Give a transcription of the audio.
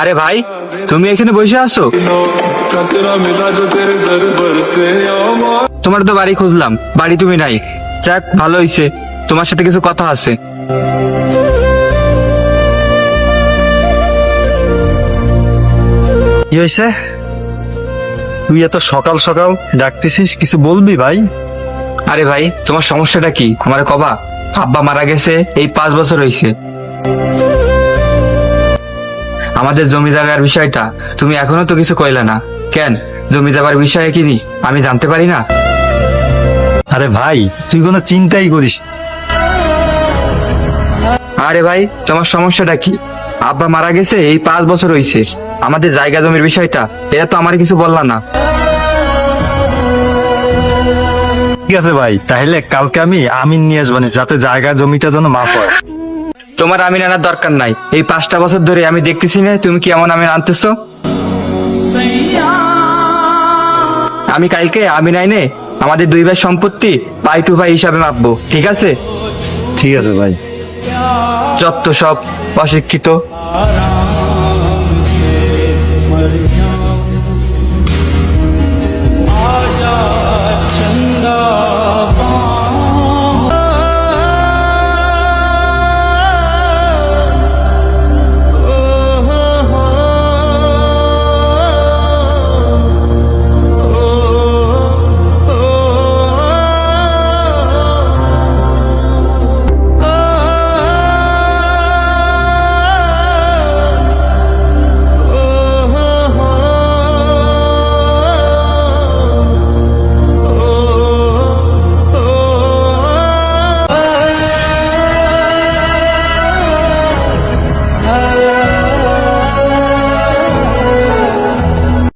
আরে ভাই, তুমি এখানে বসে আছো? তোমার তো বাড়ি খুঁজলাম, বাড়ি তুমি নাই। যাক, ভালো হইছে, তোমার সাথে কিছু কথা আছে। কি হয়েছে? তুই এত সকাল সকাল ডাকতেছিস, কিছু বলবি ভাই? আরে ভাই, তোমার সমস্যাটা কি আমার কবা? আব্বা মারা গেছে এই 5 বছর হইছে। আমাদের জমি জায়গার বিষয়টা তুমি এখনো তো কিছু কইলা না কেন? জমি জায়গার বিষয়ে কি আমি জানতে পারি না? আরে ভাই, তুই কোনো চিন্তাই করিস না। আরে ভাই, তোমার সমস্যাটা কি? আব্বা মারা গেছে এই 5 বছর হইছে, আমাদের জায়গা জমির বিষয়টা এটা তো আমার কিছু বললা না। ঠিক আছে ভাই, তাহলে কালকে আমি আমিন নিয়ে আসবানি, যাতে জায়গা জমিটা যেন মাপ হয়। তোমার আমিন আনার দরকার নাই। এই 5টা বছর ধরে আমি দেখতেছি না তুমি কি এমন আমিন আনতেছো। আমি কালকে আমিন আইনে আমাদের 2 ভাই সম্পত্তি পাই টু পাই হিসাবে মাপবো, ঠিক আছে? ঠিক আছে ভাই। যত সব অশিক্ষিত।